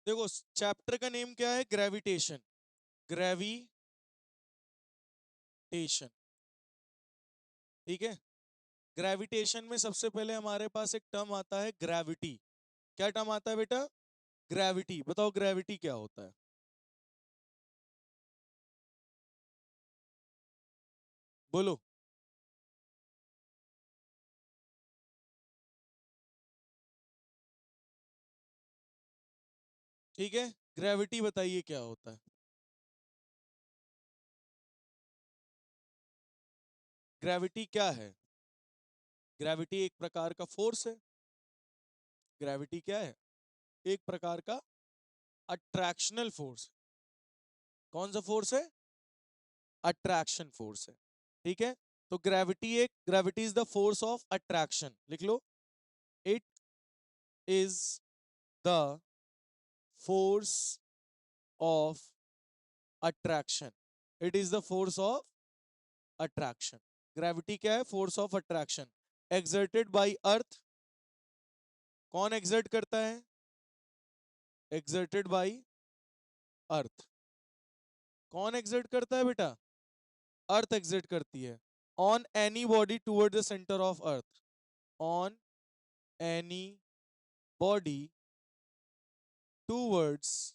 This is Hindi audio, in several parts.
देखो चैप्टर का नेम क्या है, ग्रेविटेशन। ग्रेविटेशन, ठीक है। ग्रेविटेशन में सबसे पहले हमारे पास एक टर्म आता है ग्रेविटी। क्या टर्म आता है बेटा? ग्रेविटी। बताओ ग्रेविटी क्या होता है? बोलो। ठीक है, ग्रेविटी बताइए क्या होता है। ग्रेविटी क्या है? ग्रेविटी एक प्रकार का फोर्स है। ग्रेविटी क्या है? एक प्रकार का अट्रैक्शनल फोर्स। कौन सा फोर्स है? अट्रैक्शन फोर्स है। ठीक है। तो gravity is the force of attraction, लिख लो। It is the force of attraction. It is the force of attraction. Gravity क्या है? Force of attraction exerted by earth. कौन एक्सर्ट करता है? Exerted by earth. कौन एक्सर्ट करता है बेटा? अर्थ एक्सर्ट करती है on any body toward the centre of earth. On any body towards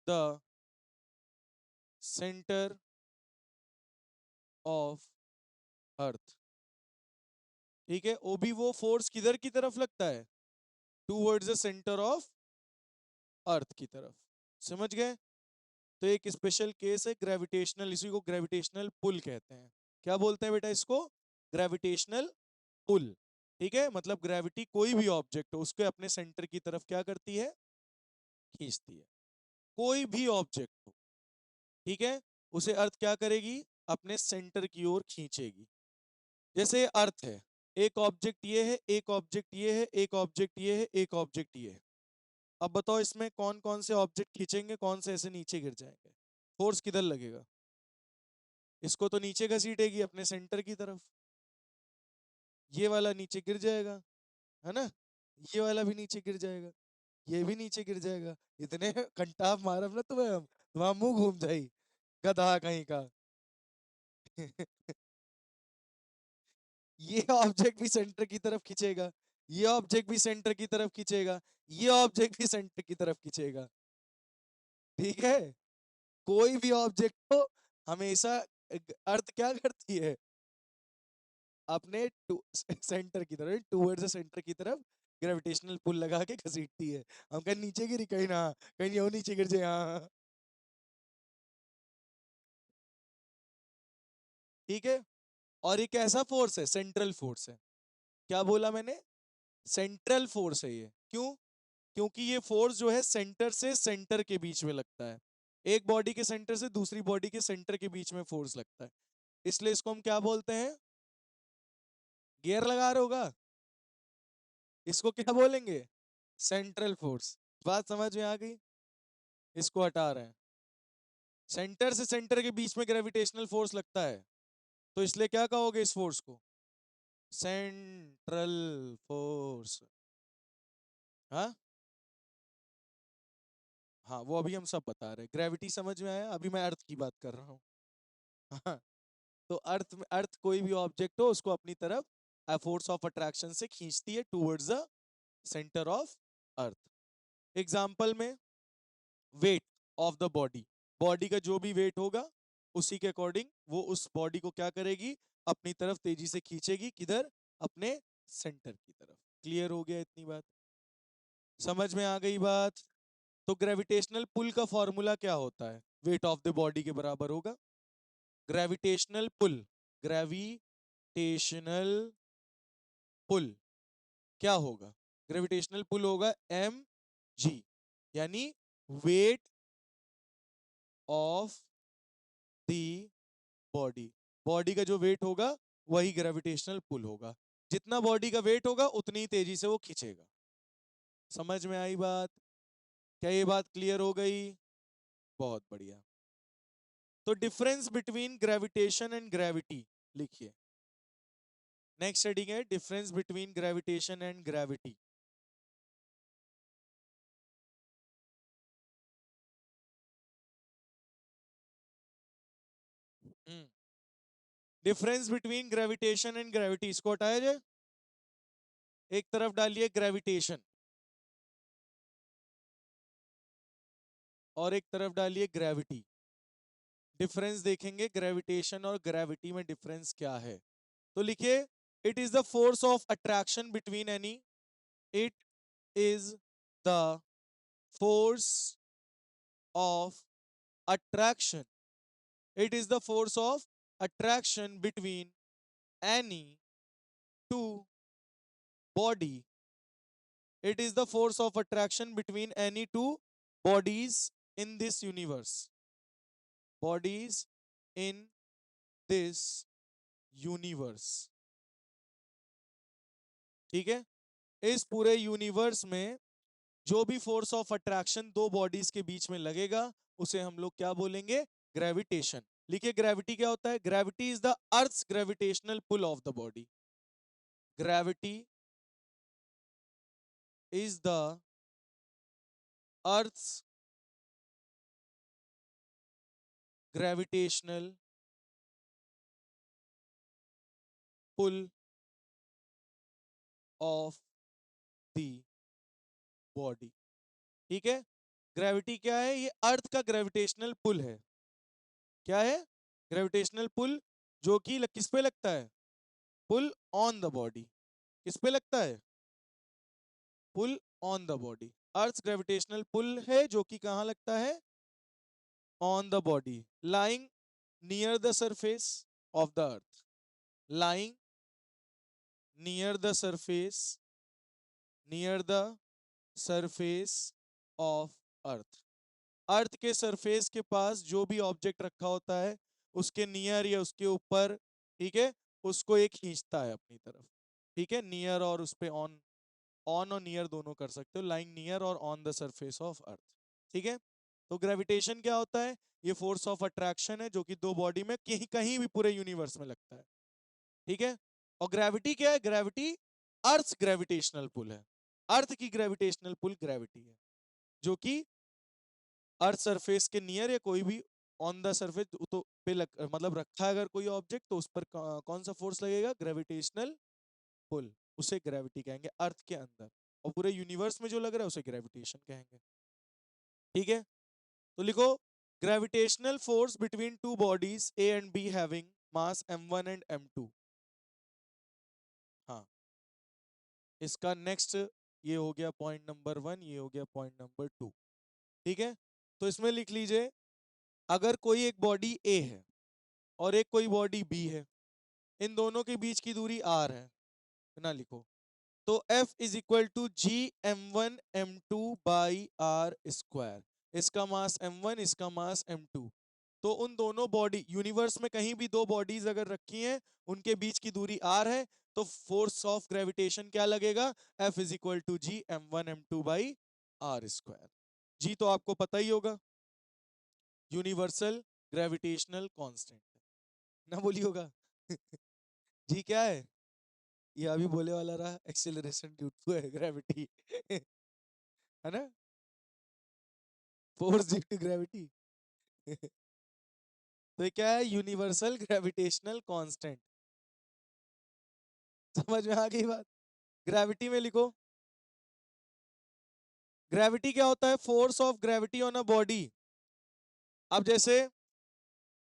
the centre of earth. ठीक है, वो भी वो फोर्स किधर की तरफ लगता है? टुवर्ड्स द सेंटर ऑफ अर्थ की तरफ। समझ गए? तो एक स्पेशल केस है ग्रेविटेशनल, इसी को ग्रेविटेशनल पुल कहते हैं। क्या बोलते हैं बेटा इसको? Gravitational pull. ठीक है, मतलब ग्रेविटी कोई भी ऑब्जेक्ट हो उसके अपने सेंटर की तरफ क्या करती है? खींचती है। कोई भी ऑब्जेक्ट हो, ठीक है, उसे अर्थ क्या करेगी? अपने सेंटर की ओर खींचेगी। जैसे अर्थ है, एक ऑब्जेक्ट ये है, एक ऑब्जेक्ट ये है, एक ऑब्जेक्ट ये है, एक ऑब्जेक्ट ये है। अब बताओ इसमें कौन कौन से ऑब्जेक्ट खींचेंगे, कौन से ऐसे नीचे गिर जाएंगे? फोर्स किधर लगेगा? इसको तो नीचे घसीटेगी अपने सेंटर की तरफ। ये वाला नीचे गिर जाएगा, है ना? ये वाला भी नीचे गिर जाएगा, ये भी नीचे गिर जाएगा। इतने कंटाप मारब ना तुम्हें हम, तुम्हारा मुंह घूम जाई, गधा कहीं का। ये ऑब्जेक्ट भी सेंटर की तरफ खींचेगा, ये ऑब्जेक्ट भी सेंटर की तरफ खींचेगा, ये ऑब्जेक्ट भी सेंटर की तरफ खींचेगा। ठीक है, कोई भी ऑब्जेक्ट को हमेशा अर्थ क्या करती है? अपने सेंटर की तरफ, टूवर्ड्स द सेंटर की तरफ ग्रेविटेशनल पुल लगा के घसीटती है। हम कहीं नीचे गिरी, कहीं ना, कहीं यो नीचे गिर जाए, हाँ। ठीक है। और ये कैसा फोर्स है? सेंट्रल फोर्स है। क्या बोला मैंने? सेंट्रल फोर्स है ये। क्यों? क्योंकि ये फोर्स जो है सेंटर से सेंटर के बीच में लगता है। एक बॉडी के सेंटर से दूसरी बॉडी के सेंटर के बीच में फोर्स लगता है। इसलिए इसको हम क्या बोलते हैं? गियर लगा रहे होगा, इसको क्या बोलेंगे? Central force. बात समझ में आ गई? इसको हटा रहे हैं। सेंटर से सेंटर के बीच में ग्रेविटेशनल फोर्स लगता है, तो इसलिए क्या कहोगे इस फोर्स को? Central force. हाँ, हाँ, वो अभी हम सब बता रहे हैं। ग्रेविटी समझ में आया? अभी मैं अर्थ की बात कर रहा हूँ। हाँ। तो अर्थ में, अर्थ कोई भी ऑब्जेक्ट हो उसको अपनी तरफ फोर्स ऑफ अट्रैक्शन से खींचती है towards the centre of earth. Example में, weight of the body, body का जो भी वेट होगा उसी के अकॉर्डिंग वो उस बॉडी को क्या करेगी? अपनी तरफ तेजी से खींचेगी। किधर? अपने सेंटर की तरफ। क्लियर हो गया इतनी बात? समझ में आ गई बात? तो ग्रेविटेशनल पुल का फॉर्मूला क्या होता है? वेट ऑफ द बॉडी के बराबर होगा ग्रेविटेशनल पुल। ग्रेविटेशनल पुल क्या होगा? ग्रेविटेशनल पुल होगा एम जी, यानी wait of the body. Body का जो वेट होगा वही ग्रेविटेशनल पुल होगा। जितना बॉडी का वेट होगा उतनी तेजी से वो खींचेगा। समझ में आई बात? क्या ये बात क्लियर हो गई? बहुत बढ़िया। तो difference between gravitation and gravity लिखिए। नेक्स्ट हेडिंग है difference between gravitation and gravity. Difference between gravitation and gravity, इसको हटाया जाए, एक तरफ डालिए ग्रेविटेशन और एक तरफ डालिए ग्रेविटी। डिफरेंस देखेंगे ग्रेविटेशन और ग्रेविटी में डिफरेंस क्या है। तो लिखिए, it is the force of attraction between any, it is the force of attraction, it is the force of attraction between any two body, it is the force of attraction between any two bodies in this universe, bodies in this universe। ठीक है, इस पूरे यूनिवर्स में जो भी फोर्स ऑफ अट्रैक्शन दो बॉडीज के बीच में लगेगा उसे हम लोग क्या बोलेंगे, ग्रेविटेशन। लिखिए, ग्रेविटी क्या होता है, gravity is the Earth's gravitational pull of the body, gravity is the Earth's gravitational pull of the body। ठीक है, ग्रेविटी क्या है, ये अर्थ का ग्रेविटेशनल पुल है। क्या है, ग्रेविटेशनल पुल, जो कि किस पे लगता है, पुल ऑन द बॉडी, किस पे लगता है, pull on the body. Earth gravitational pull है जो कि कहां लगता है, on the body, lying near the surface of the earth, lying near the surface, near the surface of earth। Earth के सरफेस के पास जो भी ऑब्जेक्ट रखा होता है उसके नियर या उसके ऊपर, ठीक है, उसको एक खींचता है अपनी तरफ। ठीक है, नियर और उस पे ऑन, ऑन और नियर दोनों कर सकते हो, लाइंग नियर और on the surface of earth. ठीक है, तो ग्रेविटेशन क्या होता है, ये फोर्स ऑफ अट्रैक्शन है जो कि दो बॉडी में कहीं कहीं भी पूरे यूनिवर्स में लगता है। ठीक है, और ग्रेविटी क्या है, ग्रेविटी अर्थ ग्रेविटेशनल पुल है, अर्थ की ग्रेविटेशनल पुल ग्रेविटी है, जो कि अर्थ सरफेस के नियर या कोई भी ऑन द सरफेस तो पे मतलब रखा है अगर कोई ऑब्जेक्ट तो उस पर कौन सा फोर्स लगेगा, ग्रेविटेशनल पुल, उसे ग्रेविटी कहेंगे अर्थ के अंदर, और पूरे यूनिवर्स में जो लग रहा है उसे ग्रेविटेशन कहेंगे। ठीक है, तो लिखो, gravitational force between two bodies A and be having mass m1 and m2। हाँ, इसका नेक्स्ट ये हो गया पॉइंट नंबर 1, ये हो गया पॉइंट नंबर 2। ठीक है, तो इसमें लिख लीजिए, अगर कोई एक बॉडी ए है और एक कोई बॉडी बी है, इन दोनों के बीच की दूरी r है, ना लिखो, तो F is equal to G m1 m2 by are square. इसका मास m1, इसका मास m2, तो उन दोनों बॉडी यूनिवर्स में कहीं भी दो बॉडीज अगर रखी हैं उनके बीच की दूरी r है, तो फोर्स ऑफ ग्रेविटेशन क्या लगेगा, F is equal to G m1 m2 by are square. G तो आपको पता ही होगा, यूनिवर्सल ग्रेविटेशनल कांस्टेंट, ना बोली होगा जी क्या है, ये अभी बोले वाला रहा, एक्सेलरेशन ड्यू टू ग्रेविटी है ना, फोर्स ड्यू टू ग्रेविटी तो ये क्या है, यूनिवर्सल ग्रेविटेशनल कांस्टेंट। समझ में आ गई बात, ग्रेविटी में लिखो, ग्रेविटी क्या होता है, force of gravity on a body. अब जैसे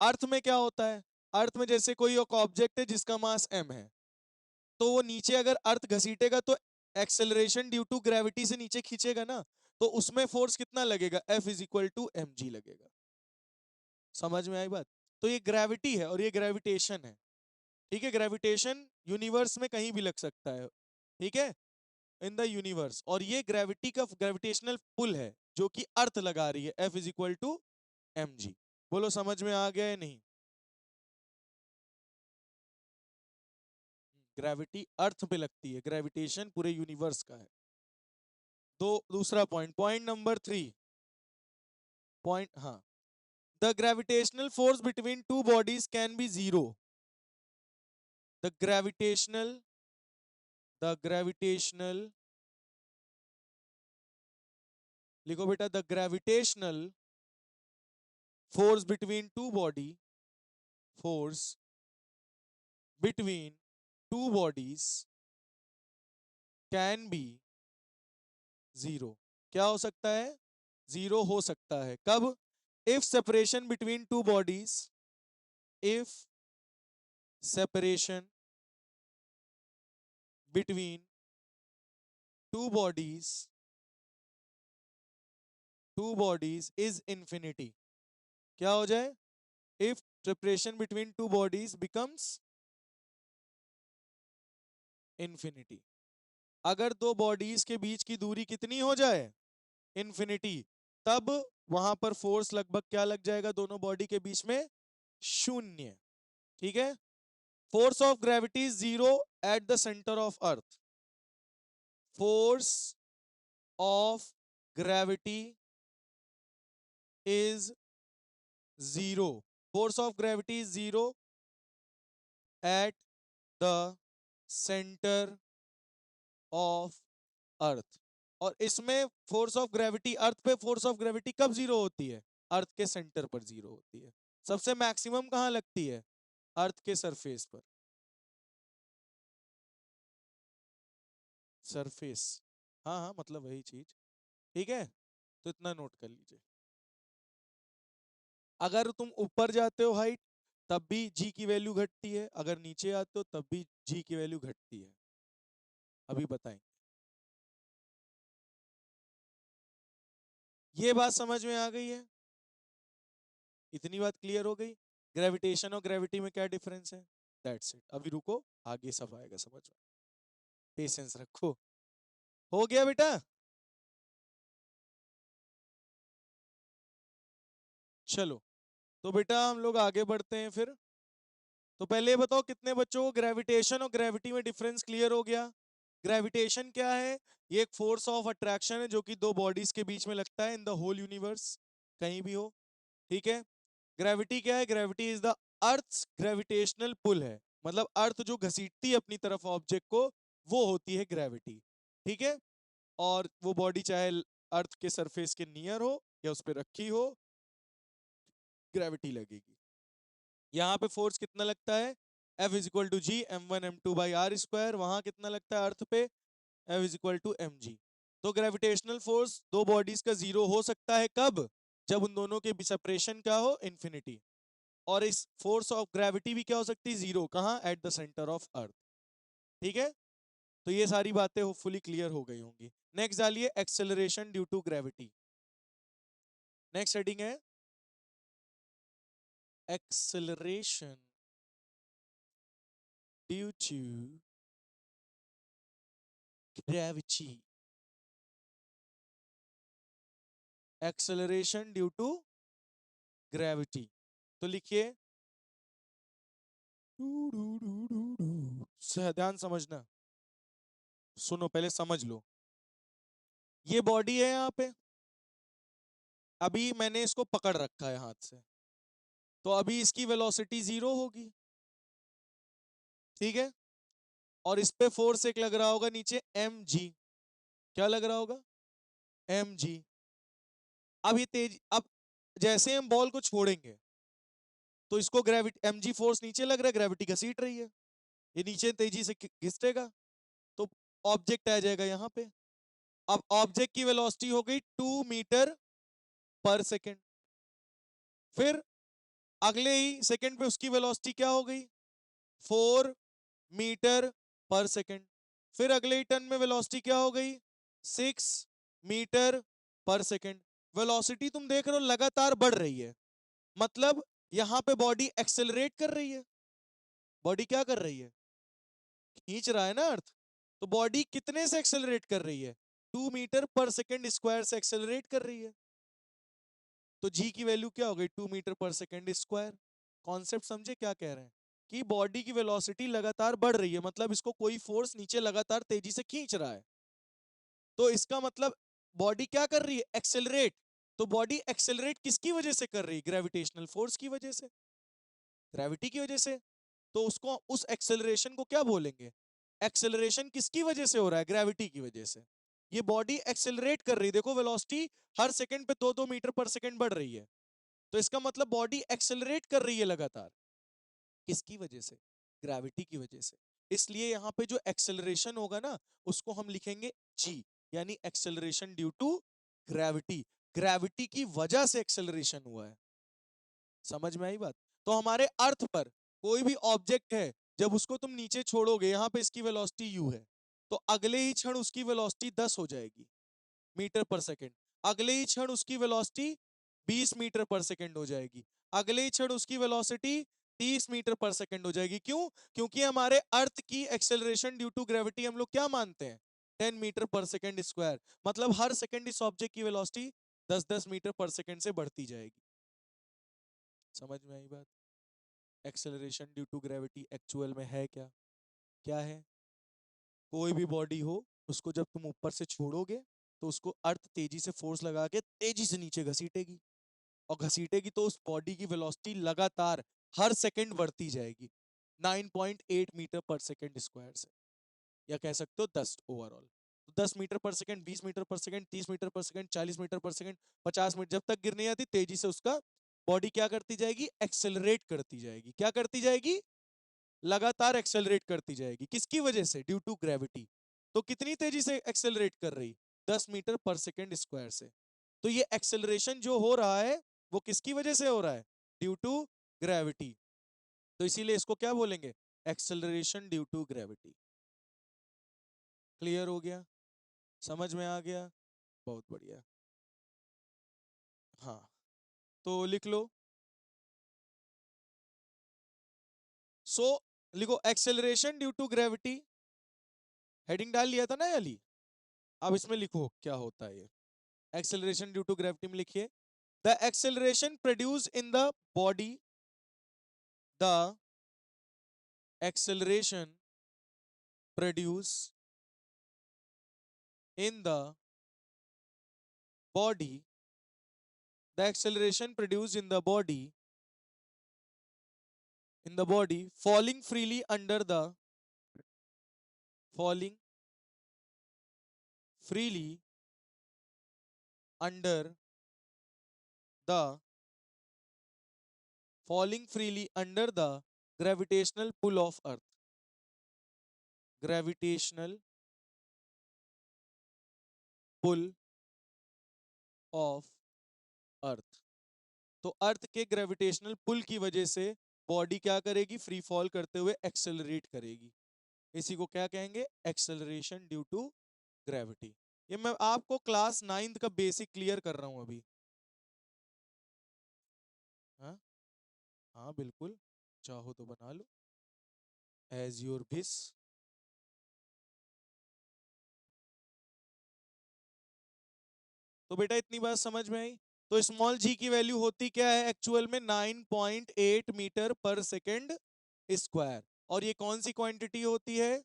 अर्थ में क्या होता है, अर्थ में जैसे कोई एक ऑब्जेक्ट है जिसका मास m है, तो वो नीचे अगर अर्थ घसीटेगा तो एक्सेलरेशन ड्यू टू ग्रेविटी से नीचे खींचेगा ना, तो उसमें फोर्स कितना लगेगा, F is equal to mg लगेगा। समझ में आई बात, तो ये ग्रेविटी है और ये ग्रेविटेशन है। ठीक है, ग्रेविटेशन यूनिवर्स में कहीं भी लग सकता है, ठीक है, इन द यूनिवर्स, और ये ग्रेविटी का ग्रेविटेशनल पुल है जो कि अर्थ लगा रही है, F is equal to mg। बोलो समझ में आ गया या नहीं, ग्रेविटी अर्थ पे लगती है, ग्रेविटेशन पूरे यूनिवर्स का है। दो दूसरा पॉइंट, पॉइंट नंबर 3, पॉइंट हाँ, the gravitational force between two bodies can be zero. The gravitational, the gravitational, लिखो बेटा, the gravitational force between two body force between two bodies can be zero. क्या हो सकता है? जीरो हो सकता है कब? if separation between two bodies, if separation between two bodies is infinity. क्या हो जाए? if separation between two bodies becomes infinity. अगर दो बॉडीज के बीच की दूरी कितनी हो जाए? इन्फिनिटी. तब वहां पर फोर्स लगभग क्या लग जाएगा दोनों बॉडी के बीच में? शून्य. ठीक है. Force of gravity zero at the centre of earth. Force of gravity is zero. Force of gravity is zero at the centre of अर्थ. और इसमें फोर्स ऑफ ग्रेविटी अर्थ पे फोर्स ऑफ ग्रेविटी कब जीरो होती है? अर्थ के सेंटर पर जीरो होती है. सबसे मैक्सिमम कहां लगती है? अर्थ के सरफेस पर. सरफेस. हाँ हाँ, मतलब वही चीज. ठीक है. तो इतना नोट कर लीजिए. अगर तुम ऊपर जाते हो हाइट तब भी जी की वैल्यू घटती है, अगर नीचे आते हो तब भी जी की वैल्यू घटती है. अभी बताएं. ये बात समझ में आ गई है? इतनी बात क्लियर हो गई? ग्रेविटेशन और ग्रेविटी में क्या डिफरेंस है? That's it. अभी रुको, आगे सब आएगा समझ में. पेशेंस रखो. हो गया बेटा? चलो, तो बेटा हम लोग आगे बढ़ते हैं फिर. तो पहले ये बताओ कितने बच्चों को ग्रेविटेशन और ग्रेविटी में डिफरेंस क्लियर हो गया? ग्रेविटेशन क्या है? ये एक फोर्स ऑफ अट्रैक्शन है जो कि दो बॉडीज के बीच में लगता है इन द होल यूनिवर्स, कहीं भी हो. ठीक है. ग्रेविटी क्या है? Gravity is the earth gravitational pull है. मतलब अर्थ जो घसीटती है अपनी तरफ ऑब्जेक्ट को, वो होती है ग्रेविटी. ठीक है. और वो बॉडी चाहे अर्थ के सरफेस के नियर हो या उस पर रखी हो, ग्रेविटी लगेगी. यहाँ पे फोर्स कितना लगता है? F is equal to G M one M two by are square. वहां कितना लगता है अर्थ पे? F is equal to M G. तो ग्रेविटेशनल फोर्स दो बॉडीज का जीरो हो सकता है कब? जब उन दोनों के सेपरेशन क्या हो? इन्फिनिटी. और इस फोर्स ऑफ ग्रेविटी भी क्या हो सकती है? जीरो. कहां? At the centre of earth. ठीक है. तो ये सारी बातें होपफुली क्लियर हो गई होंगी. नेक्स्ट डालिए acceleration due to gravity. Next heading है acceleration due to gravity. Acceleration due to gravity. तो लिखिए ध्यान समझना. सुनो, पहले समझ लो. ये बॉडी है यहाँ पे. अभी मैंने इसको पकड़ रखा है हाथ से, तो अभी इसकी वेलोसिटी जीरो होगी. ठीक है. और इस पे फोर्स एक लग रहा होगा नीचे, एम जी. क्या लग रहा होगा? M G. अब ये तेज, अब जैसे हम बॉल को छोड़ेंगे तो इसको ग्रेविटी एम जी फोर्स नीचे लग रहा है, ग्रेविटी घसीट रही है, ये नीचे तेजी से घिसटेगा. तो ऑब्जेक्ट आ जाएगा यहाँ पे. अब ऑब्जेक्ट की वेलोसिटी हो गई 2 मीटर पर सेकेंड. फिर अगले ही सेकेंड पे उसकी वेलोसिटी क्या हो गई? 4 मीटर पर सेकेंड. फिर अगले ही टर्न में वेलोसिटी क्या हो गई? 6 मीटर पर सेकेंड. वेलोसिटी तुम देख रहे हो लगातार बढ़ रही है. मतलब यहां पे बॉडी एक्सेलरेट कर रही है. बॉडी क्या कर रही है? खींच रहा है ना अर्थ. तो बॉडी कितने से एक्सेलरेट कर रही है? 2 मीटर पर सेकेंड स्क्वायर से एक्सेलरेट कर रही है. तो जी की वैल्यू क्या हो गई? 2 मीटर पर सेकेंड स्क्वायर. कॉन्सेप्ट समझे क्या कह रहे हैं? कि बॉडी की वेलोसिटी लगातार बढ़ रही है, मतलब इसको कोई फोर्स नीचे लगातार तेजी से खींच रहा है. तो इसका मतलब बॉडी क्या कर रही है? एक्सेलरेट. तो बॉडी एक्सेलरेट किसकी वजह से कर रही है? ग्रेविटेशनल फोर्स की वजह से, ग्रेविटी की वजह से. तो उसको, उस एक्सेलरेशन को क्या बोलेंगे? एक्सेलरेशन किसकी वजह से हो रहा है? ग्रेविटी की वजह से. ये बॉडी एक्सेलरेट कर रही है. देखो वेलोसिटी हर सेकंड पे 2-2 मीटर पर सेकंड बढ़ रही है. तो इसका मतलब बॉडी एक्सेलरेट कर रही है लगातार. किसकी वजह से? ग्रेविटी की वजह से। इसलिए यहाँ पे जो एक्सेलरेशन होगा ना, उसको हम लिखेंगे जी, यानी acceleration due to gravity. Gravity की वजह से एक्सेलरेशन हुआ है। समझ में आई बात? तो हमारे अर्थ पर कोई भी ऑब्जेक्ट है, जब उसको तुम नीचे छोड़ोगे, यहाँ पे इसकी वेलोसिटी u है, तो अगले ही क्षण उसकी वेलोसिटी 10 हो जाएगी मीटर पर सेकंड। अगले ही क्षण उसकी वेलोसिटी 20 मीटर पर सेकंड हो जाएगी। अगले ही क्षण उसकी वेलोसिटी 30 मीटर पर सेकंड हो जाएगी। क्यों? क्योंकि हमारे अर्थ की एक्सेलरेशन ड्यू टू ग्रेविटी हम लोग क्या मानते हैं? 10 मीटर पर सेकंड स्क्वायर। मतलब हर सेकंड इस ऑब्जेक्ट की वेलोसिटी 10-10 मीटर पर सेकंड से बढ़ती जाएगी। समझ में आई बात? Acceleration due to gravity actual में है क्या? क्या है? कोई भी बॉडी हो, उसको जब तुम ऊपर से छोड़ोगे, तो उसको अर्थ तेजी से फोर्स लगा के तेजी से नीचे घसीटेगी, और घसीटेगी तो उस बॉडी की वेलोसिटी लगातार हर सेकंड बढ़ती जाएगी 9.8 मीटर पर सेकंड स्क्वायर से, या कह सकते हो 10 overall. 10 metre per second, 20 metre per second, 30 metre per second, 40 metre per second, 50 metre, जब तक गिर नहीं आती तेजी से उसका बॉडी क्या करती जाएगी? एक्सेलरेट करती जाएगी। क्या करती जाएगी? लगातार एक्सेलरेट करती जाएगी। किसकी वजह से? Due to gravity. तो कितनी तेजी से एक्सेलरेट कर रही? 10 मीटर पर सेकंड स्क्वायर से। तो ये एक्सेलरेशन जो हो रहा है, वो किसकी वजह से हो रहा है? Due to gravity. तो इसीलिए इसको क्या बोलेंगे? Acceleration due to gravity. Clear हो गया? समझ में आ गया? बहुत बढ़िया। हाँ, तो लिख लो। सो लिखो acceleration due to gravity. Heading डाल लिया था ना अली? अब इसमें लिखो क्या होता है ये। एक्सेलरेशन ड्यू टू ग्रेविटी में लिखिए, the acceleration produce in the body, the acceleration produce in the body, the acceleration produce in the body falling freely under the falling freely under the falling freely under the gravitational pull of earth, gravitational pull of earth। तो अर्थ के ग्रेविटेशनल पुल की वजह से बॉडी क्या करेगी? फ्री फॉल करते हुए एक्सेलरेट करेगी। इसी को क्या कहेंगे? Acceleration due to gravity. ये मैं आपको क्लास 9th का बेसिक क्लियर कर रहा हूं अभी। हाँ हाँ बिल्कुल, चाहो तो बना लो एज योर विश। तो बेटा इतनी बात समझ में आई? तो स्मॉल जी की वैल्यू होती क्या है एक्चुअल में? 9.8 मीटर पर सेकेंड स्क्वायर। और ये कौन सी क्वांटिटी होती है?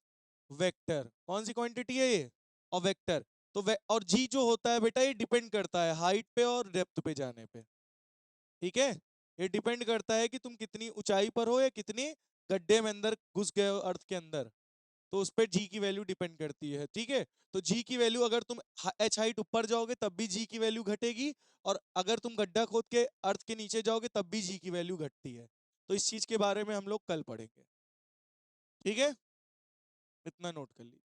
वेक्टर। कौन सी क्वांटिटी है ये? और वेक्टर। तो और जी जो होता है बेटा, ये डिपेंड करता है हाइट पे और डेप्थ पे जाने पे। ठीक है? ये डिपेंड करता है कि तुम कितनी ऊंचाई पर हो या कितनी गड्ढे में अंदर घुस गए हो अर्थ के अंदर, तो उस पर जी की वैल्यू डिपेंड करती है। ठीक है? तो जी की वैल्यू, अगर तुम एच हाइट ऊपर जाओगे तब भी जी की वैल्यू घटेगी, और अगर तुम गड्ढा खोद के अर्थ के नीचे जाओगे तब भी जी की वैल्यू घटती है। तो इस चीज के बारे में हम लोग कल पढ़ेंगे। ठीक है? इतना नोट कर लीजिए।